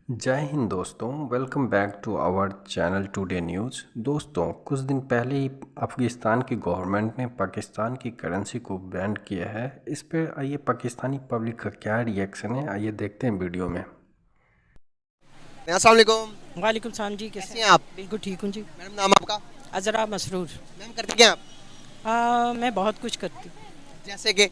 जय हिंद दोस्तों, welcome back to our channel today news. दोस्तों, कुछ दिन पहले ही अफ़गानिस्तान की गवर्नमेंट ने पाकिस्तान की करेंसी को बैन किया है। इस पे आइए पाकिस्तानी पब्लिक का क्या रिएक्शन है, आइए देखते हैं वीडियो में। अस्सलाम वालेकुम। वालेकुम सलाम जी, कैसी कैसे हैं आप? बिल्कुल ठीक हूँ जी। मैडम नाम आपका? अजरा मसरूर। मैम करती क्या आप? मैं बहुत कुछ करती हूँ। जैसे कि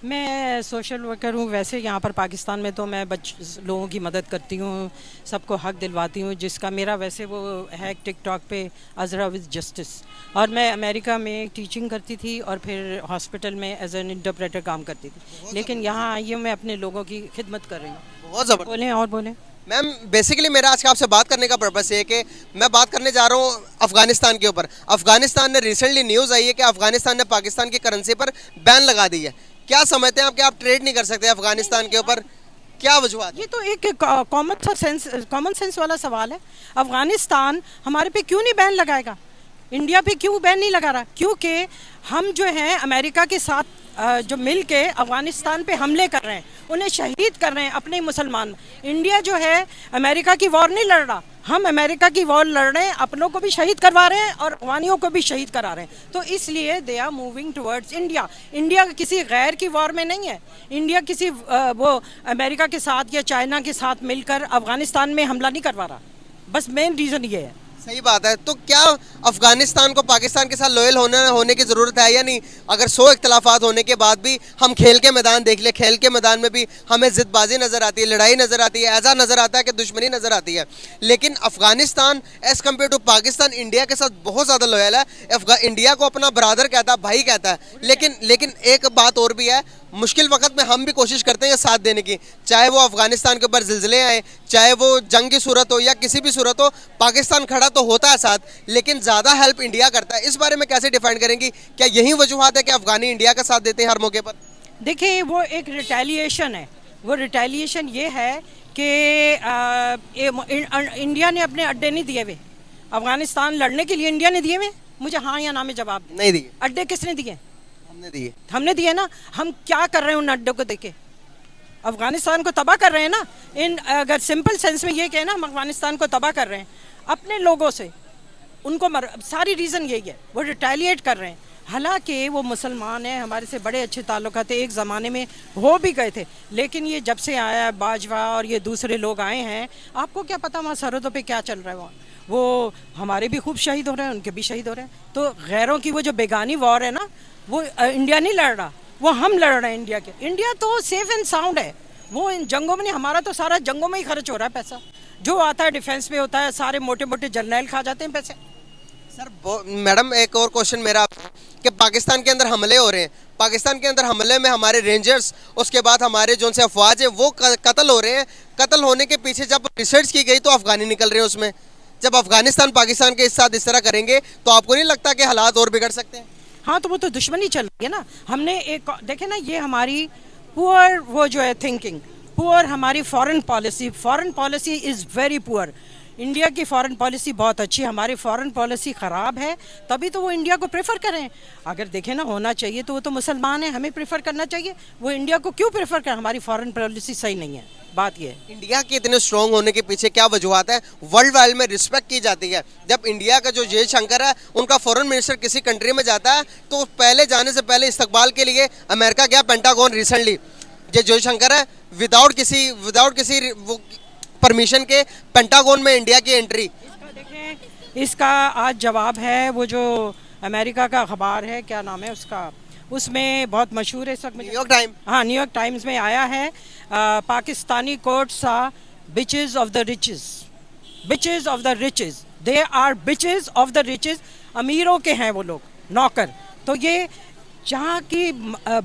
मैं सोशल वर्कर हूँ। वैसे यहाँ पर पाकिस्तान में तो मैं लोगों की मदद करती हूँ, सबको हक दिलवाती हूँ, जिसका मेरा वैसे वो है टिकटॉक पे अजरा विद जस्टिस। और मैं अमेरिका में टीचिंग करती थी और फिर हॉस्पिटल में एज एन इंटरप्रेटर काम करती थी, लेकिन यहाँ आई हूँ मैं अपने लोगों की खिदमत कर रही हूँ। बहुत ज़बरदस्त। बोलें और बोलें। मैम बेसिकली मेरा आज का आपसे बात करने का पर्पस है कि मैं बात करने जा रहा हूँ अफगानिस्तान के ऊपर। अफगानिस्तान ने रिसेंटली न्यूज़ आई है कि अफगानिस्तान ने पाकिस्तान की करेंसी पर बैन लगा दी है। क्या समझते हैं आप कि आप ट्रेड नहीं कर सकते अफगानिस्तान के ऊपर? क्या वजूहत? ये तो एक कॉमन सेंस वाला सवाल है। अफगानिस्तान हमारे पे क्यों नहीं बैन लगाएगा? इंडिया पे क्यों बैन नहीं लगा रहा? क्योंकि हम जो हैं अमेरिका के साथ जो मिल के अफगानिस्तान पे हमले कर रहे हैं, उन्हें शहीद कर रहे हैं अपने मुसलमान। इंडिया जो है अमेरिका की वॉर नहीं लड़ रहा, हम अमेरिका की वॉर लड़ रहे हैं, अपनों को भी शहीद करवा रहे हैं और अफगानियों को भी शहीद करा रहे हैं। तो इसलिए they are moving towards India. India किसी गैर की वॉर में नहीं है। इंडिया किसी वो अमेरिका के साथ या चाइना के साथ मिलकर अफगानिस्तान में हमला नहीं करवा रहा। बस मेन रीज़न ये है। सही बात है। तो क्या अफगानिस्तान को पाकिस्तान के साथ लॉयल होने की ज़रूरत है या नहीं? अगर 100 इख्तलाफात होने के बाद भी हम खेल के मैदान देख ले, खेल के मैदान में भी हमें ज़िद्दबाजी नज़र आती है, लड़ाई नज़र आती है, ऐसा नज़र आता है कि दुश्मनी नज़र आती है। लेकिन Afghanistan as compare to Pakistan India के साथ बहुत ज़्यादा लॉयल है। इंडिया को अपना ब्रदर कहता है, भाई कहता है। लेकिन एक बात और भी है, मुश्किल वक्त में हम भी कोशिश करते हैं साथ देने की, चाहे वो अफगानिस्तान के ऊपर जिलजिले आए, चाहे वो जंग की सूरत हो या किसी भी सूरत हो, पाकिस्तान खड़ा तो होता है साथ, लेकिन ज़्यादा हेल्प इंडिया करता है। इस बारे में कैसे डिफाइन करेंगी? क्या यही वजूहत है कि अफगानी इंडिया का साथ देते हैं हर मौके पर? देखिए, वो एक रिटेलिएशन है। वो रिटेलिएशन ये है कि इंडिया ने अपने अड्डे नहीं दिए हुए। अफगानिस्तान लड़ने के लिए इंडिया ने दिए हुए? मुझे हाँ या ना में जवाब दें। नहीं दिए। अड्डे किसने दिए? हमने दिए। हमने दिए ना। हम क्या कर रहे हैं उन अड्डों को देके? अफगानिस्तान को तबाह कर रहे हैं ना। अगर सिंपल सेंस में ये कहें ना, हम अफगानिस्तान को तबाह कर रहे हैं अपने लोगों से। उनको सारी रीज़न यही है, वो रिटेलिएट कर रहे हैं। हालांकि वो मुसलमान हैं, हमारे से बड़े अच्छे ताल्लुकात एक ज़माने में हो भी गए थे, लेकिन ये जब से आया बाजवा और ये दूसरे लोग आए हैं, आपको क्या पता वहाँ सरहदों पे क्या चल रहा है। वहाँ वो हमारे भी खूब शहीद हो रहे हैं, उनके भी शहीद हो रहे हैं। तो गैरों की वो जो बेगानी वॉर है ना, वो इंडिया नहीं लड़ रहा, वो हम लड़ रहे हैं इंडिया के। इंडिया तो सेफ एंड साउंड है, वो इन जंगों में नहीं। हमारा तो सारा जंगों में ही खर्च हो रहा है पैसा, जो आता है डिफेंस में होता है। सारे मोटे मोटे जर्नैल खा जाते हैं पैसे। सर मैडम एक और क्वेश्चन मेरा कि पाकिस्तान के अंदर हमले हो रहे हैं, पाकिस्तान के अंदर हमले में हमारे रेंजर्स, उसके बाद हमारे जो से अफवाज है वो कत्ल हो रहे हैं। कत्ल होने के पीछे जब रिसर्च की गई तो अफगानी निकल रहे हैं उसमें। जब अफगानिस्तान पाकिस्तान के साथ इस तरह करेंगे तो आपको नहीं लगता कि हालात और बिगड़ सकते हैं? हाँ, तो वो तो दुश्मनी चल रही है ना। हमने एक देखे ना, ये हमारी पुअर वो जो है थिंकिंग, पुअर हमारी foreign policy is very poor. India की फॉरेन पॉलिसी बहुत अच्छी है, हमारी फॉरेन पॉलिसी ख़राब है, तभी तो वो इंडिया को प्रेफर करें। अगर देखें ना, होना चाहिए तो वो तो मुसलमान है, हमें प्रेफर करना चाहिए। वो इंडिया को क्यों प्रेफर करें? हमारी फॉरेन पॉलिसी सही नहीं है। बात ये है। इंडिया के इतने स्ट्रॉन्ग होने के पीछे क्या वजूहत है? वर्ल्ड वाइड में रिस्पेक्ट की जाती है। जब इंडिया का जो जयशंकर है, उनका फॉरेन मिनिस्टर किसी कंट्री में जाता है तो पहले जाने से पहले इस्तकबाल के लिए अमेरिका गया, पेंटागन रिसेंटली। जो जयशंकर है विदाउट किसी वो परमिशन के पेंटागन में इंडिया की एंट्री। इसका देखें, इसका आज जवाब है वो जो अमेरिका का अखबार है, क्या नाम है उसका, उसमें बहुत मशहूर है इस वक्त, न्यूयॉर्क टाइम। हाँ, न्यूयॉर्क टाइम्स में आया है, Pakistani courts are bitches of the riches. Bitches of the riches, they are bitches of the riches. अमीरों के हैं वो लोग, नौकर। तो ये जहाँ की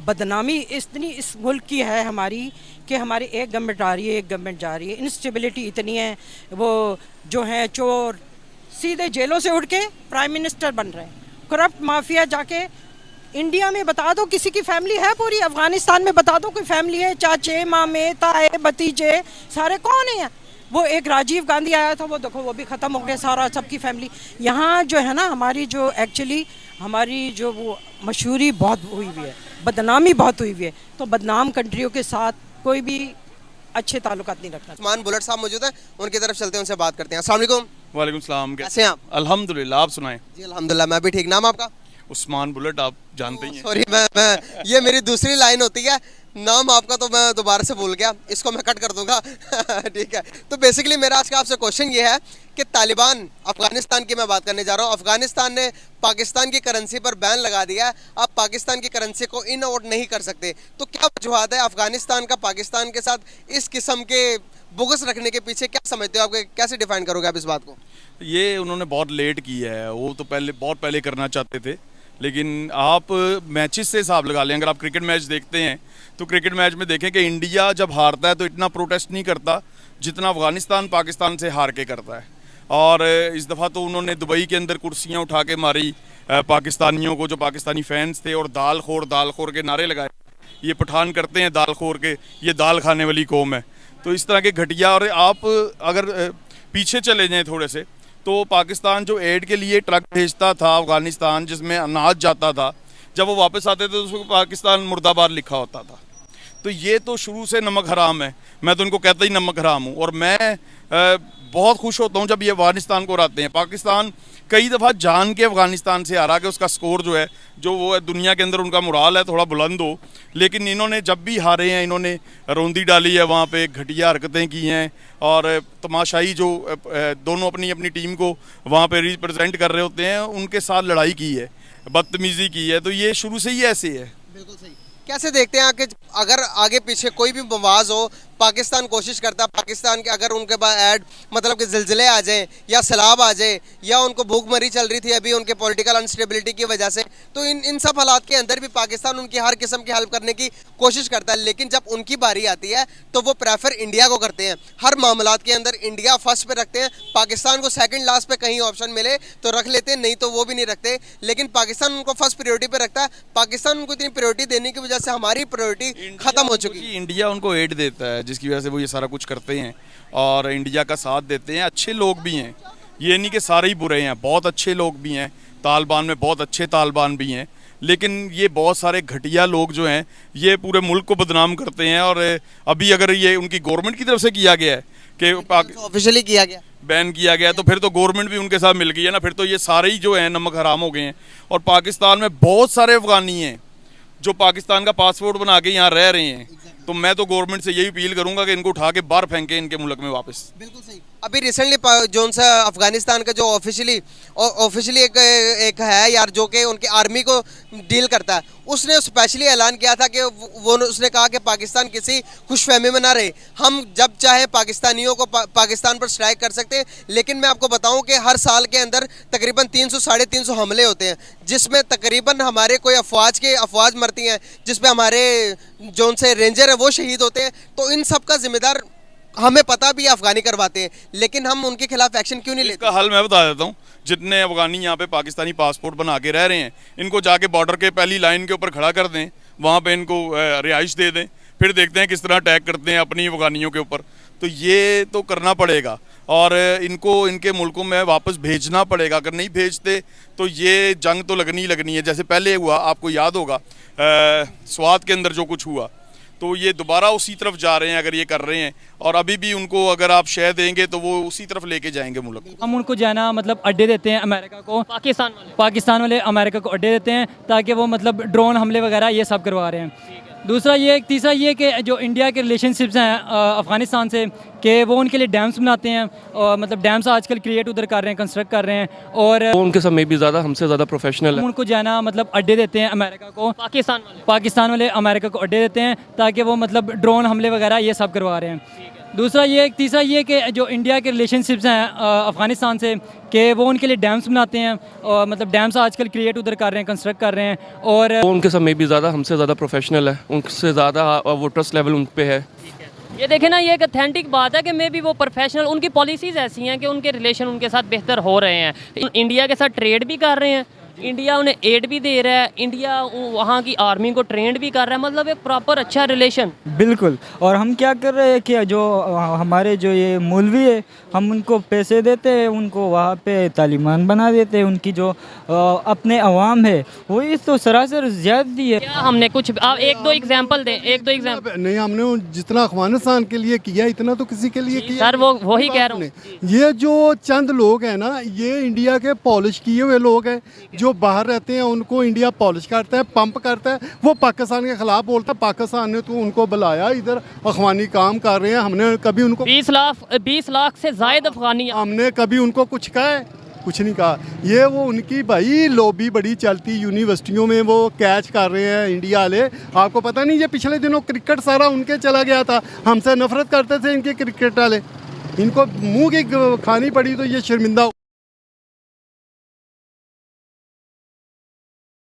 बदनामी इतनी इस मुल्क की है हमारी, कि हमारी एक गवर्नमेंट आ रही है, एक गवर्नमेंट जा रही है, इंस्टेबिलिटी इतनी है। वो जो है चोर सीधे जेलों से उठ के प्राइम मिनिस्टर बन रहे हैं। करप्ट माफिया जाके इंडिया में बता दो किसी की फैमिली है पूरी, अफगानिस्तान में बता दो कोई फैमिली है, चाचे मामे ताए भतीजे सारे कौन है। वो एक राजीव गांधी आया था, वो देखो वो भी ख़त्म हो गया सारा, सबकी फैमिली। यहाँ जो है ना, हमारी जो एक्चुअली हमारी जो वो मशहूरी बहुत हुई हुई है, बदनामी बहुत हुई हुई है। तो बदनाम कंट्रियों के साथ कोई भी अच्छे ताल्लुकात नहीं रखना। उस्मान बुलेट साहब मौजूद हैं, उनकी तरफ चलते हैं, उनसे बात करते हैं। अस्सलाम वालेकुम। वालेकुम सलाम। कैसे हैं आप? अल्हम्दुलिल्लाह, आप सुनाएं। जी अल्हम्दुलिल्लाह, मैं भी ठीक। नाम आपका? उस्मान बुलेट, आप जानते ही हैं। सॉरी, मैं ये मेरी दूसरी लाइन होती है, नाम आपका तो मैं दोबारा से भूल गया, इसको मैं कट कर दूंगा। ठीक है, तो बेसिकली मेरा आज का आपसे क्वेश्चन ये है कि तालिबान, अफगानिस्तान की मैं बात करने जा रहा हूँ, अफगानिस्तान ने पाकिस्तान की करेंसी पर बैन लगा दिया है। आप पाकिस्तान की करेंसी को इन आउट नहीं कर सकते, तो क्या वजूहत है अफगानिस्तान का पाकिस्तान के साथ इस किस्म के बुगस रखने के पीछे? क्या समझते हो, आपके कैसे डिफाइन करोगे आप इस बात को? ये उन्होंने बहुत लेट किया है, वो तो बहुत पहले करना चाहते थे, लेकिन आप मैचेस से हिसाब लगा लें। अगर आप क्रिकेट मैच देखते हैं तो क्रिकेट मैच में देखें कि इंडिया जब हारता है तो इतना प्रोटेस्ट नहीं करता जितना अफगानिस्तान पाकिस्तान से हार के करता है। और इस दफ़ा तो उन्होंने दुबई के अंदर कुर्सियां उठा के मारी पाकिस्तानियों को, जो पाकिस्तानी फैंस थे, और दाल खोर के नारे लगाए। ये पठान करते हैं दाल खोर के, ये दाल खाने वाली कौम है। तो इस तरह के घटिया, और आप अगर पीछे चले जाएँ थोड़े से, तो पाकिस्तान जो एड के लिए ट्रक भेजता था अफगानिस्तान, जिसमें अनाज जाता था, जब वो वापस आते थे तो उसको पाकिस्तान मुर्दाबाद लिखा होता था। तो ये तो शुरू से नमक हराम है, मैं तो इनको कहता ही नमक हराम हूँ। और मैं बहुत खुश होता हूँ जब ये अफगानिस्तान को हराते हैं। पाकिस्तान कई दफ़ा जान के अफगानिस्तान से हारा कि उसका स्कोर जो है, जो वो है, दुनिया के अंदर उनका मुराल है थोड़ा बुलंद हो, लेकिन इन्होंने जब भी हारे हैं इन्होंने रौंदी डाली है, वहाँ पे घटिया हरकतें की हैं, और तमाशाई जो दोनों अपनी अपनी टीम को वहाँ पे रिप्रेजेंट कर रहे होते हैं उनके साथ लड़ाई की है, बदतमीज़ी की है। तो ये शुरू से ही ऐसे है। बिल्कुल सही। कैसे देखते हैं कि अगर आगे पीछे कोई भी मवाज हो, पाकिस्तान कोशिश करता है, पाकिस्तान के अगर उनके पास ऐड मतलब कि ज़िलज़िले आ जाएं या सैलाब आ जाए, या उनको भूखमरी चल रही थी अभी उनके पॉलिटिकल अनस्टेबिलिटी की वजह से, तो इन सब हालात के अंदर भी पाकिस्तान उनकी हर किस्म की हेल्प करने की कोशिश करता है। लेकिन जब उनकी बारी आती है तो वो प्रेफर इंडिया को करते हैं। हर मामलात के अंदर इंडिया फर्स्ट पे रखते हैं, पाकिस्तान को सेकंड लास्ट पे कहीं ऑप्शन मिले तो रख लेते हैं, नहीं तो वो भी नहीं रखते। लेकिन पाकिस्तान उनको फर्स्ट प्रायोरिटी पे रखता है। पाकिस्तान उनको इतनी प्रायोरिटी देने की वजह से हमारी प्रायोरिटी खत्म हो चुकी है। इंडिया उनको एड देता है, जिसकी वजह से वो ये सारा कुछ करते हैं और इंडिया का साथ देते हैं। अच्छे लोग भी हैं, ये नहीं कि सारे ही बुरे हैं, बहुत अच्छे लोग भी हैं। तालिबान में बहुत अच्छे तालिबान भी हैं, लेकिन ये बहुत सारे घटिया लोग जो हैं ये पूरे मुल्क को बदनाम करते हैं। और अभी अगर ये उनकी गवर्नमेंट की तरफ से किया गया है कि ऑफिशियली किया गया, बैन किया गया, तो फिर तो गवर्नमेंट भी उनके साथ मिल गई है ना, फिर तो ये सारे ही जो हैं नमक हराम हो गए हैं। और पाकिस्तान में बहुत सारे अफगानी हैं जो पाकिस्तान का पासपोर्ट बना के यहाँ रह रहे हैं। तो मैं तो गवर्नमेंट से यही अपील करूंगा कि इनको उठा के बाहर फेंके इनके मुल्क में वापस। बिल्कुल सही। अभी रिसेंटली जो सा अफगानिस्तान का जो ऑफिशियली एक है यार, जो कि उनकी आर्मी को डील करता है, उसने स्पेशली ऐलान किया था कि वो उसने कहा कि पाकिस्तान किसी खुशफहमी में ना रहे, हम जब चाहे पाकिस्तानियों को पाकिस्तान पर स्ट्राइक कर सकते हैं। लेकिन मैं आपको बताऊं कि हर साल के अंदर तकरीबन 300 साढ़े 300 हमले होते हैं, जिसमें तकरीबन हमारे कोई अफवाज मरती हैं, जिसमें हमारे जो उनसे रेंजर है वो शहीद होते हैं। तो इन सब का जिम्मेदार हमें पता भी अफगानी करवाते हैं, लेकिन हम उनके खिलाफ एक्शन क्यों नहीं लेते? इसका हल मैं बता देता हूँ। जितने अफगानी यहाँ पे पाकिस्तानी पासपोर्ट बना के रह रहे हैं, इनको जाके बॉर्डर के पहली लाइन के ऊपर खड़ा कर दें, वहाँ पे इनको रिहाइश दे दें, फिर देखते हैं किस तरह अटैक करते हैं अपनी अफगानियों के ऊपर। तो ये तो करना पड़ेगा और इनको इनके मुल्कों में वापस भेजना पड़ेगा। अगर नहीं भेजते तो ये जंग तो लगनी है, जैसे पहले हुआ, आपको याद होगा स्वात के अंदर जो कुछ हुआ, तो ये दोबारा उसी तरफ जा रहे हैं अगर ये कर रहे हैं। और अभी भी उनको अगर आप शय देंगे तो वो उसी तरफ लेके जाएंगे मुल्क। हम उनको जो है ना मतलब अड्डे देते हैं अमेरिका को, पाकिस्तान वाले अमेरिका को अड्डे देते हैं ताकि वो मतलब ड्रोन हमले वगैरह ये सब करवा रहे हैं। तीसरा ये कि जो इंडिया के रिलेशनशिप्स हैं अफ़गानिस्तान से, कि वो उनके लिए डैम्स बनाते हैं, और मतलब डैम्स आजकल क्रिएट उधर कर रहे हैं, कंस्ट्रक्ट कर रहे हैं, और उनके समय भी ज़्यादा हमसे ज़्यादा प्रोफेशनल है। उनको जो है ना मतलब अड्डे देते हैं अमेरिका को, पाकिस्तान वाले अमेरिका को अड्डे देते हैं ताकि वो मतलब ड्रोन हमले वगैरह ये सब करवा रहे हैं। तीसरा ये कि जो इंडिया के रिलेशनशिप्स हैं अफ़गानिस्तान से, कि वो उनके लिए डैम्स बनाते हैं, और मतलब डैम्स आजकल क्रिएट उधर कर रहे हैं, कंस्ट्रक्ट कर रहे हैं, और उनके समय भी ज़्यादा हमसे ज़्यादा प्रोफेशनल है, उनसे ज़्यादा वो ट्रस्ट लेवल उन पे है। ये देखें ना, ये एक अथेंटिक बात है कि मे भी वो प्रोफेशनल, उनकी पॉलिसीज़ ऐसी हैं कि उनके रिलेशन उनके साथ बेहतर हो रहे हैं, इंडिया के साथ ट्रेड भी कर रहे हैं, इंडिया उन्हें एड भी दे रहा है, इंडिया वहाँ की आर्मी को ट्रेंड भी कर रहा है, मतलब एक प्रॉपर अच्छा रिलेशन। बिल्कुल। और हम क्या कर रहे हैं कि जो हमारे जो ये मौलवी है, हम उनको पैसे देते हैं, उनको वहाँ पे तालिबान बना देते हैं। उनकी जो अपने अवाम है वो इस तो सरासर ज़्यादती है। क्या हमने कुछ आप एक दो एग्जांपल दें, एक दो एग्जांपल। नहीं, हमने जितना अफगानिस्तान के लिए किया इतना तो किसी के लिए किया सर वो वही कह रहा हूँ। ये जो चंद लोग हैं ना, ये इंडिया के पॉलिश किए हुए लोग हैं। जो बाहर रहते हैं उनको इंडिया पॉलिश करता है, पंप करता है। वो पाकिस्तान के खिलाफ बोलता है। पाकिस्तान ने तो उनको बुलाया, इधर अफगानी काम कर रहे हैं। हमने कभी उनको 20 लाख से जायद अफगानी, हमने कभी उनको कुछ कहा है? कुछ नहीं कहा। ये वो उनकी भाई लॉबी बड़ी चलती, यूनिवर्सिटियों में वो कैच कर रहे हैं इंडिया वाले। आपको पता नहीं, ये पिछले दिनों क्रिकेट सारा उनके चला गया था। हमसे नफरत करते थे इनके क्रिकेट वाले। इनको मुंह की खानी पड़ी तो ये शर्मिंदा